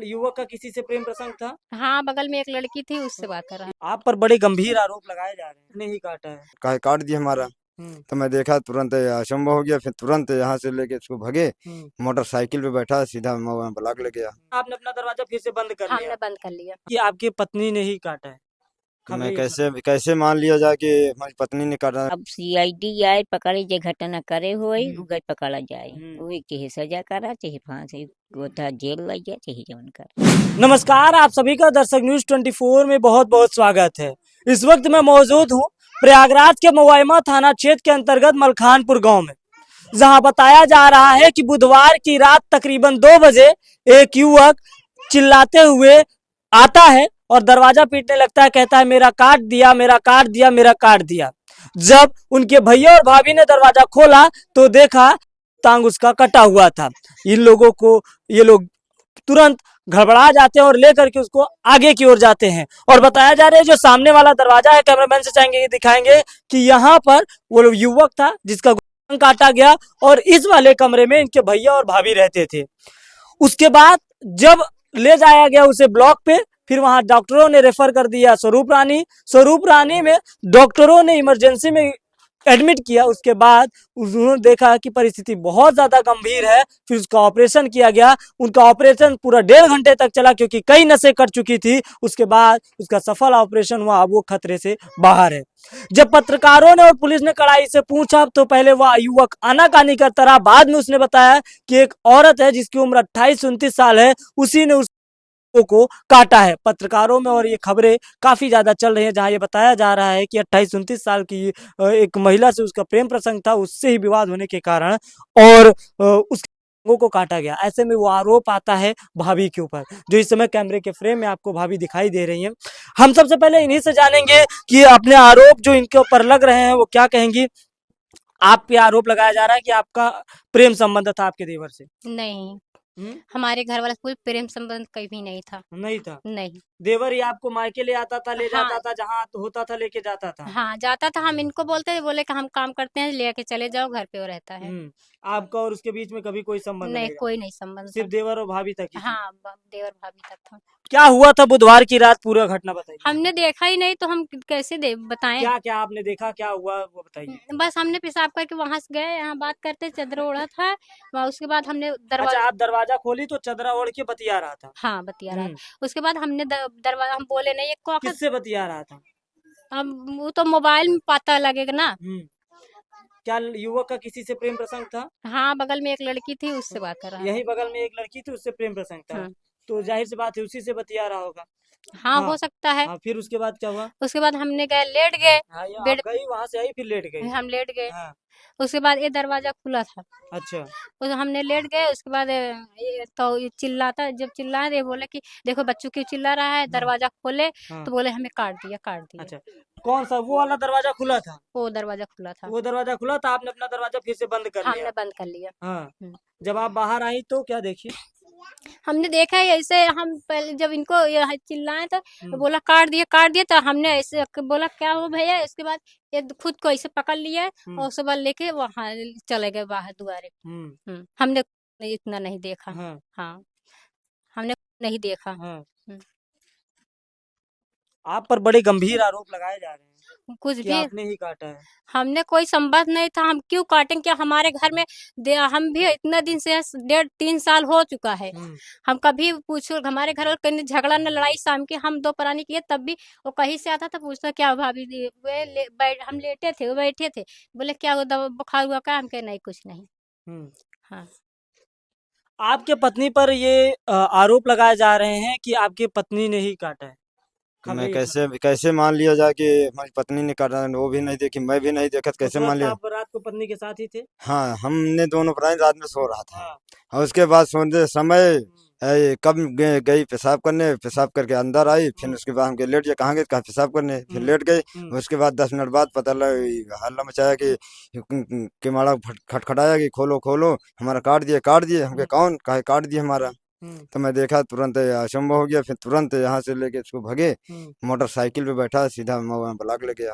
युवक का किसी से प्रेम प्रसंग था। हाँ, बगल में एक लड़की थी, उससे बात कर रहा है। आप पर बड़े गंभीर आरोप लगाए जा रहे हैं, उसने ही काटा है। काहे काट दिया हमारा। तो मैं देखा तुरंत अचंभव हो गया, फिर तुरंत यहाँ से लेके इसको भगे। मोटरसाइकिल पे बैठा सीधा ब्लॉक ले गया। आपने अपना दरवाजा फिर से बंद कर लिया हमने बंद कर लिया। कि आपकी पत्नी ने ही काटा है। तो मैं खबरें ये कैसे कैसे मान लिया जाए कि हमारी पत्नी ने काटा। अब सीआईडी आए पकड़े जे घटना करे होई उगज पकड़ा जाए वही चाहे सजा करा चाहे फांसी गोथा जेल लग जाए चाहे जवन कर। नमस्कार, आप सभी का दर्शक न्यूज 24 में बहुत बहुत स्वागत है। इस वक्त मैं मौजूद हूँ प्रयागराज के मवाइमा थाना क्षेत्र के अंतर्गत मलखानपुर गांव में, जहां बताया जा रहा है कि बुधवार की रात तकरीबन 2 बजे एक युवक चिल्लाते हुए आता है और दरवाजा पीटने लगता है। कहता है मेरा काट दिया, मेरा काट दिया, मेरा काट दिया। जब उनके भैया और भाभी ने दरवाजा खोला तो देखा टांग उसका कटा हुआ था। इन लोगों को ये लोग तुरंत घबरा जाते हैं और लेकर के उसको आगे की ओर जाते हैं। और बताया जा रहा है जो सामने वाला दरवाजा है, कैमरामैन से चाहेंगे ये दिखाएंगे कि यहाँ पर वो युवक था जिसका टांग काटा गया और इस वाले कमरे में इनके भैया और भाभी रहते थे। उसके बाद जब ले जाया गया उसे ब्लॉक पे, फिर वहां डॉक्टरों ने रेफर कर दिया स्वरूप रानी में डॉक्टरों ने इमरजेंसी में एडमिट किया। उसके बाद उन्होंने देखा कि परिस्थिति बहुत ज्यादा गंभीर है, फिर उसका ऑपरेशन किया गया। उनका ऑपरेशन पूरा 1.5 घंटे तक चला क्योंकि कई नसें कट चुकी थी। उसके बाद उसका सफल ऑपरेशन हुआ, अब वो खतरे से बाहर है। जब पत्रकारों ने और पुलिस ने कड़ाई से पूछा तो पहले वह युवक आनाकानी करता रहा। बाद में उसने बताया कि एक औरत है जिसकी उम्र 28-29 साल है, उसी ने को काटा है। पत्रकारों में और ये खबरें काफी ज्यादा चल रही हैं, जहां ये बताया जा रहा है कि 28-29 साल की एक महिला से उसका प्रेम प्रसंग था, उससे ही विवाद होने के कारण और उस को काटा गया। ऐसे में वो आरोप आता है भाभी के ऊपर, जो इस समय कैमरे के फ्रेम में आपको भाभी दिखाई दे रही हैं। हम सबसे पहले इन्हीं से जानेंगे कि अपने आरोप जो इनके ऊपर लग रहे हैं वो क्या कहेंगी। आप पे आरोप लगाया जा रहा है कि आपका प्रेम संबंध था आपके देवर से। नहीं, हमारे घर वाला कोई प्रेम संबंध कभी नहीं था। नहीं था। नहीं। देवर ही आपको मायके ले आता था, ले जाता हाँ, था, जहाँ होता था लेके जाता था। हाँ जाता था। हम इनको बोलते थे, बोले कि हम काम करते हैं, लेके चले जाओ, घर पे वो रहता है। आपका और उसके बीच में कभी कोई संबंध नहीं, नहीं रहा, कोई नहीं संबंध सिर्फ था। देवर और भाभी तक ही थी। हाँ, देवर भाभी तक था। क्या हुआ था बुधवार की रात, पूरा घटना बताइए। हमने देखा ही नहीं तो हम कैसे बताएं। क्या क्या आपने देखा, क्या हुआ वो बताइए। बस हमने पेशाब करके वहां से गए, यहाँ बात करते, चादर ओढ़ा था। उसके बाद हमने अच्छा, दरवाजा, आप दरवाजा खोली तो चदरा ओढ़ के बतिया रहा था। हाँ बतिया रहा था। उसके बाद हमने दरवाजा, हम बोले नहीं एक कॉका। किससे बतिया रहा था। अब वो तो मोबाइल में पता लगेगा ना। क्या युवक का किसी से प्रेम प्रसंग था। हाँ, बगल में एक लड़की थी, उससे बात कर रहा था। यही बगल में एक लड़की थी, उससे प्रेम प्रसंग था। हाँ, तो जाहिर सी बात है उसी से बतिया रहा होगा। हाँ हाँ हो सकता है। हाँ, फिर उसके बाद क्या हुआ। उसके बाद हमने गए, लेट गए हाँ, ये आप बेड, गई वहां से आई फिर लेट गई। हम लेट गए। हाँ। उसके बाद ये दरवाजा खुला था, अच्छा। उस हमने लेट गए। उसके बाद ये तो ये चिल्लाता, जब चिल्लाए ये बोले कि देखो बच्चों क्यों चिल्ला रहा है, दरवाजा खोले। तो बोले हमें काट दिया, काट दिया। अच्छा, कौन सा वो वाला दरवाजा खुला था। वो दरवाजा खुला था। वो दरवाजा खुला था, आपने अपना दरवाजा फिर से बंद कर लिया। हमने बंद कर लिया। हाँ। जब आप बाहर आई तो क्या देखी। हमने देखा है ऐसे, हम पहले जब इनको ये चिल्लाए तो बोला काट दिया, काट दिया। तो हमने ऐसे बोला क्या हो भैया। इसके बाद ये खुद को ऐसे पकड़ लिया और उसके बाद लेके वहां चले गए बाहर दुआरे। हमने इतना नहीं देखा। हाँ, हमने नहीं देखा। आप पर बड़े गंभीर आरोप लगाए जा रहे हैं कुछ कि भी आपने ही काटा है। हमने कोई संबंध नहीं था, हम क्यों काटें। क्या हमारे घर में हम भी इतना दिन से 1.5-3 साल हो चुका है। हम कभी पूछो हमारे घर वाले कहीं झगड़ा न लड़ाई शाम के हम 2 प्राणी किए, तब भी वो कहीं से आता था पूछता क्या भाभी हम लेटे थे, वो बैठे थे, बोले क्या हुआ, दवा बुखार हुआ क्या। हम कहे नहीं कुछ नहीं। हाँ, आपके पत्नी पर ये आरोप लगाए जा रहे हैं कि आपकी पत्नी ने ही काटा है। तो मैं खबरें ये कैसे कैसे मान लिया जाए कि हमारी पत्नी ने काटा। वो भी नहीं देखी, मैं भी नहीं देखा, तो उस कैसे मान वक्त लिया। आप रात को पत्नी के साथ ही थे। हाँ, हमने दोनों प्राणी रात में सो रहा था। हाँ। और उसके बाद सोते समय कब गई पेशाब करने, पेशाब करके अंदर आई। फिर उसके बाद हम लेट गए, कहाँ गए, कहा पेशाब करने, फिर लेट गए। उसके बाद 10 मिनट बाद पता लगा, हल्ला मचाया कि किमाड़ा खटखटाया कि खोलो खोलो, हमारा काट दिए, काट दिए। हम कहे कौन, कहा काट दिए हमारा। तो मैं देखा तुरंत अचंभव हो गया, फिर तुरंत यहाँ से लेके इसको भगे। मोटरसाइकिल पे बैठा सीधा ब्लॉक ले गया।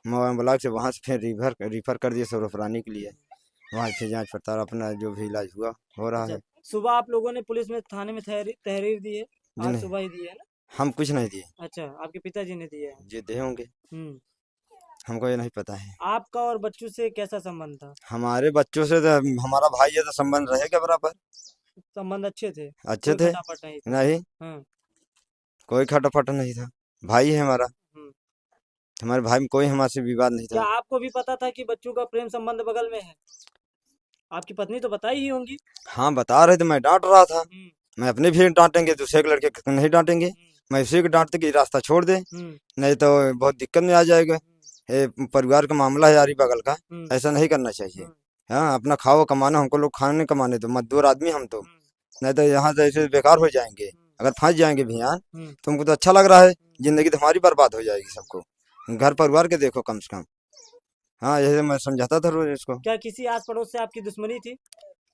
ब्लॉक से वहां से फिर रिफर कर दिया स्वरूप रानी के लिए। वहाँ से जांच पड़ताल अपना जो भी इलाज हुआ हो रहा है। अच्छा, सुबह आप लोगों ने पुलिस में थाने में तहरीर दी है? जी आज नहीं, सुबह ही दी है ना? हम कुछ नहीं दिए। अच्छा, आपके पिताजी ने दिए हैं। जी दे होंगे, हम्म। हमको ये नहीं पता है। आपका और बच्चों से कैसा संबंध था? हमारे बच्चों से तो हमारा भाई है तो संबंध रहेगा बराबर। संबंध अच्छे थे? अच्छे कोई थे, खटापट नहीं थी? नहीं हाँ। कोई खटापट नहीं था। भाई है हमारा, हम्म। हमारे भाई में कोई हमसे विवाद नहीं क्या था। आपको भी पता था कि बच्चों का प्रेम संबंध बगल में है? आपकी पत्नी तो बताई ही होंगी। हाँ बता रहे थे, मैं डांट रहा था। हम्म। मैं अपने भी डांटेंगे, दूसरे के लड़के को नहीं डांटेंगे। मैं उसी को डांटते कि रास्ता छोड़ दे, हम्म। नहीं तो बहुत दिक्कत में आ जाएगा। ये परिवार का मामला है यारी बगल का, हम्म। ऐसा नहीं करना चाहिए। हम्म। हाँ अपना खाओ कमाना, हमको लोग खाने कमाने दो, मजदूर आदमी हम तो। हम्म। नहीं तो यहाँ से ऐसे बेकार हो जाएंगे, अगर फंस जाएंगे भियान। हम्म। तुमको तो अच्छा लग रहा है, जिंदगी तो हमारी बर्बाद हो जाएगी सबको। घर परिवार के देखो कम से कम। हाँ यही मैं समझाता था रोज इसको। क्या किसी आस पड़ोस से आपकी दुश्मनी थी?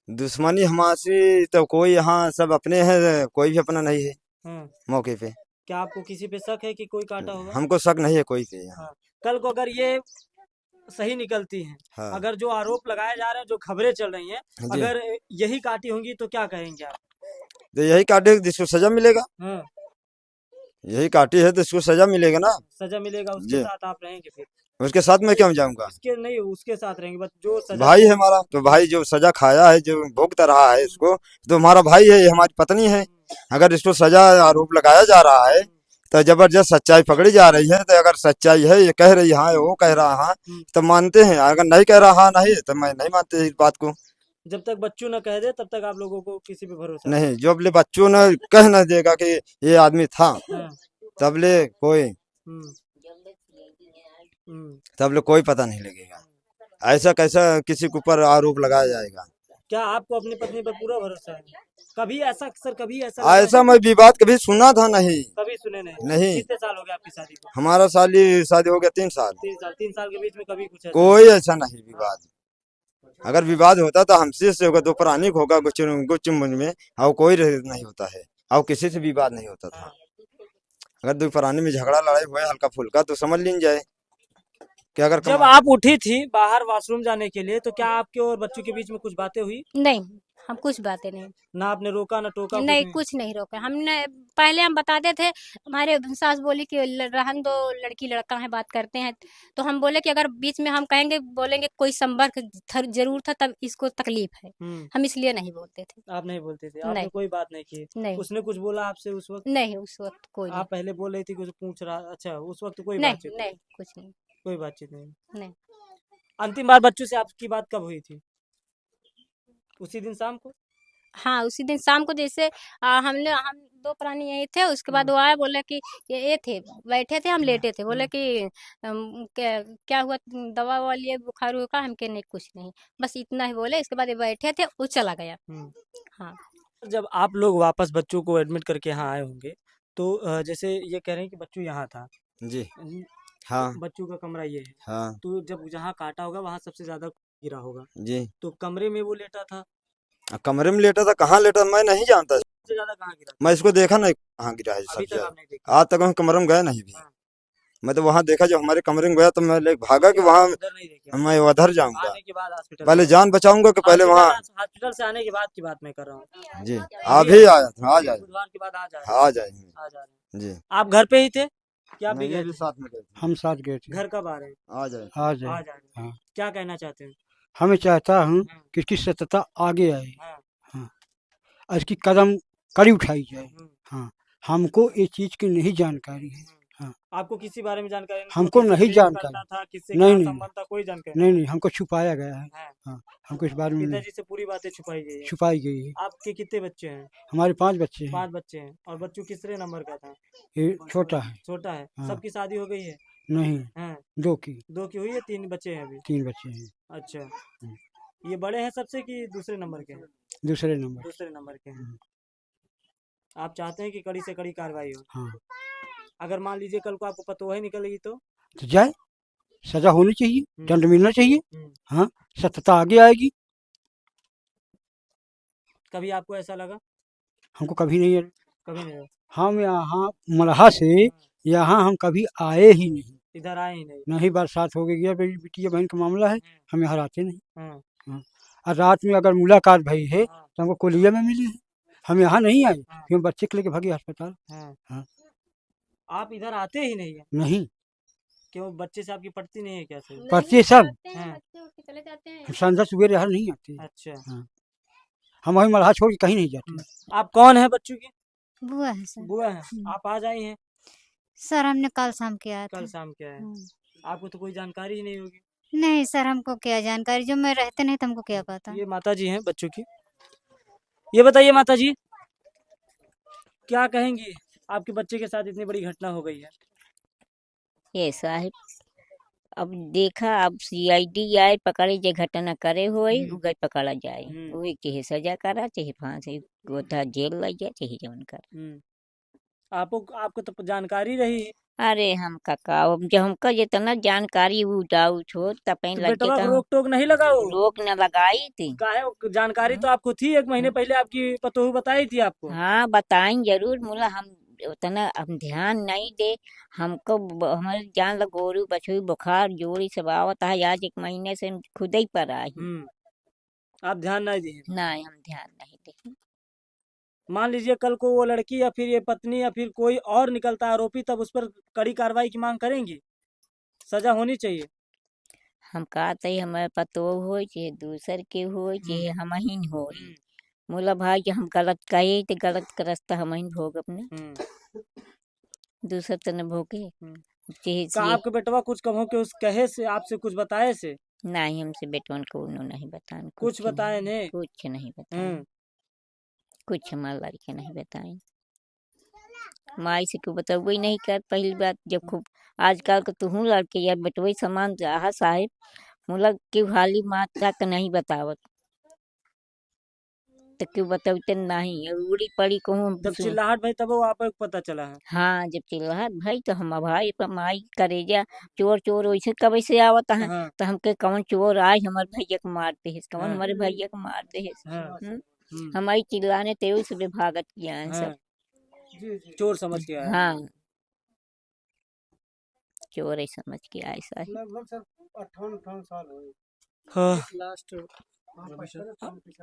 दुश्मनी हमारी तो कोई, यहाँ सब अपने हैं, कोई भी अपना नहीं है हाँ। मौके पे। क्या आपको किसी पे शक है कि कोई काटा होगा? हमको शक नहीं है कोई पे यहाँ। हाँ। कल को अगर ये सही निकलती हैं, हाँ अगर जो आरोप लगाए जा रहे हैं, जो खबरें चल रही हैं, जी, अगर यही काटी होंगी तो क्या कहेंगे आप? तो यही काटे जिसको सजा मिलेगा। हाँ। यही काटी है तो इसको सजा मिलेगा ना। सजा मिलेगा, उसके जी, साथ आप रहेंगे फिर? उसके साथ मैं क्यों जाऊंगा। इसके नहीं, उसके साथ रहेंगे, बस जो सजा भाई हो। है हमारा, तो भाई जो सजा खाया है, जो भुगत रहा है इसको, तो हमारा भाई है, ये हमारी पत्नी है। अगर इसको सजा आरोप लगाया जा रहा है तो जबरदस्त सच्चाई पकड़ी जा रही है। तो अगर सच्चाई है, ये कह रही हाँ वो कह रहा हाँ, तो मानते हैं। अगर नहीं कह रहा हाँ नहीं, तो मैं नहीं मानते इस बात को। जब तक बच्चों न कह दे तब तक आप लोगों को किसी पे भरोसा नहीं? नहीं, जो अपने बच्चों ने कह न देगा कि ये आदमी था, हाँ। तबले कोई हम्म। हम्म। तबले कोई पता नहीं लगेगा। ऐसा कैसा किसी के ऊपर आरोप लगाया जाएगा। क्या आपको अपनी पत्नी पर पूरा भरोसा है? कभी ऐसा, अक्सर कभी ऐसा लगा है? ऐसा मैं विवाद कभी सुना था नहीं। कभी सुने नहीं? नहीं, कितने साल हो गए आपकी शादी को? हमारा शादी हो गया 3 साल। 3 साल। 3 साल के बीच में कभी कुछ ऐसा? कोई ऐसा नहीं विवाद। अगर विवाद होता तो हमसे से होगा, दो प्राणिक होगा गुच गुच में, और कोई नहीं होता है, और किसी से विवाद नहीं होता था। अगर दो प्राणी में झगड़ा लड़ाई हुआ है हल्का फुल्का, तो समझ लीन जाए कि अगर जब आप उठी थी बाहर वॉशरूम जाने के लिए, तो क्या आपके और बच्चों के बीच में कुछ बातें हुई? नहीं, हम कुछ बातें नहीं। ना आपने रोका ना टोका, कुछ नहीं, नहीं? कुछ नहीं रोका हमने। पहले हम बताते थे, हमारे सास बोली कि रहन दो, लड़की लड़का है, बात करते हैं। तो हम बोले कि अगर बीच में हम कहेंगे, बोलेंगे कोई संपर्क जरूर था, तब इसको तकलीफ है। हम इसलिए नहीं बोलते थे। आप नहीं बोलते थे? आपने नहीं, कोई बात नहीं की? नहीं, उसने कुछ बोला आपसे उस वक्त? नहीं, उस वक्त कोई आप नहीं। पहले बोल रही थी कुछ पूछ रहा, अच्छा उस वक्त कोई नहीं, बातचीत नहीं? नहीं, कुछ नहीं। कोई बातचीत नहीं? नहीं। अंतिम बार बच्चों से आपकी बात कब हुई थी? उसी दिन शाम को? हाँ, उसी दिन शाम को, जैसे हम दो प्राणी यही थे। उसके बाद वो आए, बोले कि ये थे, बैठे थे, हम लेटे थे। बोले कि क्या हुआ, दवा ववा लिए बुखार हुआ का? हम के नहीं, कुछ नहीं, बस इतना ही बोले। इसके बाद ये बैठे थे, वो चला गया। हाँ। जब आप लोग वापस बच्चों को एडमिट करके यहाँ आए होंगे, तो जैसे ये कह रहे हैं कि बच्चों यहाँ था। जी, हम्म, हाँ बच्चों का कमरा ये है। हाँ तो जब जहाँ काटा होगा वहाँ सबसे ज्यादा गिरा होगा, जी। तो कमरे में वो लेटा था? कमरे में लेटा था, कहाँ लेटा मैं नहीं जानता। सबसे ज्यादा कहाँ गिरा? मैं इसको देखा नहीं कहाँ गिरा है अभी सबसे तक ज्यादा। आप नहीं देखा? आज तक हम कमरे में गया नहीं भी। हाँ। मैं तो वहां देखा, जब हमारे कमरे में गया तो मैं भागा कि वहां उधर नहीं देखे? मैं उधर जाऊंगा, आने के बाद हॉस्पिटल पहले जान बचाऊंगा कि पहले वहां। हॉस्पिटल से आने के बाद की बात मैं कर रहा हूँ। जी अभी आया था, आ जाए, बुधवार के बाद आ जाए? आ जाएंगे आ जा रहे हैं। जी। आप घर पे ही थे क्या? आप भी नहीं, गए ये भी थे? साथ में गए थे। हम साथ गए थे। घर कब आ रहे हैं? आ जाए, आ आ जाए। जा रहे हैं। हाँ। क्या कहना चाहते हैं? हमें चाहता हूँ हाँ। कि इसकी सत्यता आगे आए। हाँ। हाँ, और इसकी कदम कड़ी उठाई जाए। हम्म। हाँ, हमको ये चीज की नहीं जानकारी है। हाँ, आपको किसी बारे में जानकारी नहीं? हमको किससे नहीं प्रेम जानकारी। करता था, किससे नहीं, क्या नहीं, संबंध था, कोई जानकारी नहीं, नहीं, हमको छुपाया गया है। है? हाँ, हमको इस बारे में नहीं पिताजी से पूरी बातें छुपाई गई है? छुपाई गई है। आपके कितने बच्चे हैं? हमारे 5 बच्चे हैं। 5 बच्चे हैं। और बच्चों किसरे नंबर का था? ये छोटा है। छोटा है। हाँ। सबकी शादी हो गई है? नहीं, हैं? 2 की। 2 की हुई है, 3 बच्चे हैं अभी? 3 बच्चे हैं। अच्छा, ये बड़े हैं सबसे कि दूसरे नंबर के हैं? दूसरे नंबर। दूसरे नंबर के हैं। आप चाहते हैं कि कड़ी से कड़ी कार्रवाई हो? हाँ, अगर मान लीजिए कल को आपको पतोह निकलेगी तो? तो जाए, सजा होनी चाहिए, दंड मिलना चाहिए। हम्म। हाँ, सत्यता आगे आएगी। कभी आपको ऐसा लगा? हमको कभी नहीं। कभी नहीं? हम यहाँ मलहा से यहाँ हम कभी आए ही नहीं। इधर आए ही नहीं? नहीं, बरसात हो गई है, बेटिया बहन का मामला है, हम यहाँ आते नहीं। हाँ। हाँ। और रात में अगर मुलाकात भई है तो हमको कोलिया में मिली है। हम यहाँ नहीं आए क्यों बच्चे को लेके भागे अस्पताल। हाँ। आप इधर आते ही नहीं है, नहीं क्यों? बच्चे से आपकी पड़ती नहीं है क्या? सही। पर्चे सब हाँ। बच्चे उठ के चले जाते हैं। हम संध्या सवेरे यहाँ नहीं आते। अच्छा। हाँ। हम वही मल्हा छोड़ के कहीं नहीं जाते। आप कौन है बच्चों की? बुआ है सर। बुआ है। आप आज आई हैं? सर हमने कल शाम के आया कल था। शाम के आए हैं। हम्म। आपको तो कोई जानकारी ही नहीं होगी। नहीं सर, हमको क्या जानकारी, जो मैं रहते नहीं तो हमको क्या पता। ये माता जी हैं बच्चों की। ये बताइए माता जी, क्या कहेंगी? आपके बच्चे के साथ इतनी बड़ी घटना हो गई है। ये साहब अब देखा, अब सीआईडी आए पकड़े जे घटना करे होई उ गई पकड़ा जाए। वही चाहे सजा करा चाहे फांसी गोथा जेल लग जाए चाहे जवन कर। आपको तो जानकारी रही। अरे हम काका अब जब हमका जितना जानकारी उ जाऊ छो तपे तो लग बेटवा को के रोक टोक नहीं लगा? वो रोक न लगाई थी। काहे? जानकारी तो आपको थी, 1 महीने पहले आपकी पतोहू बताई थी आपको। हाँ बताई जरूर, मुला हम उतना हम ध्यान नहीं दे। हमको हमारे जान लग गोरू बछू बुखार जोड़ी सब आवत है। आज 1 महीने से खुद ही पर आई। आप ध्यान नहीं दिए। नहीं हम ध्यान नहीं दे। मान लीजिए कल को वो लड़की या फिर ये पत्नी या फिर कोई और निकलता आरोपी, तब उस पर कड़ी कार्रवाई की मांग करेंगी? सजा होनी चाहिए। हम कहते ही हमारे पतो हो चाहे दूसर के हो चाहे हम ही हो। मोला भाई कि हम गलत कहे तो गलत का रास्ता हम ही भोग अपने, दूसर तो न भोगे। चाहे का ये आपके बेटवा कुछ कहो कि उस कहे से आपसे कुछ बताए से? नहीं, हमसे बेटवन को उन्होंने नहीं बतान कुछ बताए ने? कुछ नहीं बताए। कुछ हमारे लड़के नहीं बताए। माई से क्यों बताओ ही नहीं कर। पहली बात जब खूब आजकल के तू हूँ लड़के यार बेटवई समान रहा साहिब मुला क्यों हाली माता का नहीं बतावत तो क्यों बताते नहीं। उड़ी पड़ी कहूँ जब चिल्लाहट भाई तब वो आपको पता चला है। हाँ जब चिल्लाहट भाई तो हम भाई पर माई करेजा चोर चोर वैसे कब से आवत है। तो हमके कौन चोर आए हमारे भैया को मारते है, कौन हमारे भैया को मारते है। हमारी चिल्लाने तेज से भागत किया है सब। चोर समझ के आया। हाँ चोर ही समझ के आए साहब। लगभग सर 58 साल हुए। हाँ।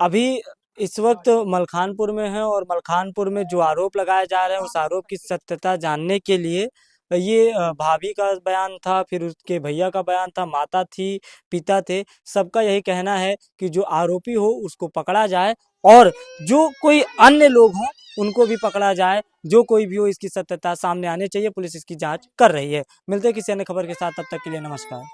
अभी इस वक्त मलखानपुर में है और मलखानपुर में जो आरोप लगाए जा रहे हैं उस आरोप की सत्यता जानने के लिए ये भाभी का बयान था, फिर उसके भैया का बयान था, माता थी, पिता थे, सबका यही कहना है कि जो आरोपी हो उसको पकड़ा जाए और जो कोई अन्य लोग हों उनको भी पकड़ा जाए। जो कोई भी हो इसकी सत्यता सामने आने चाहिए। पुलिस इसकी जांच कर रही है। मिलते हैं किसी अन्य खबर के साथ, तब तक के लिए नमस्कार।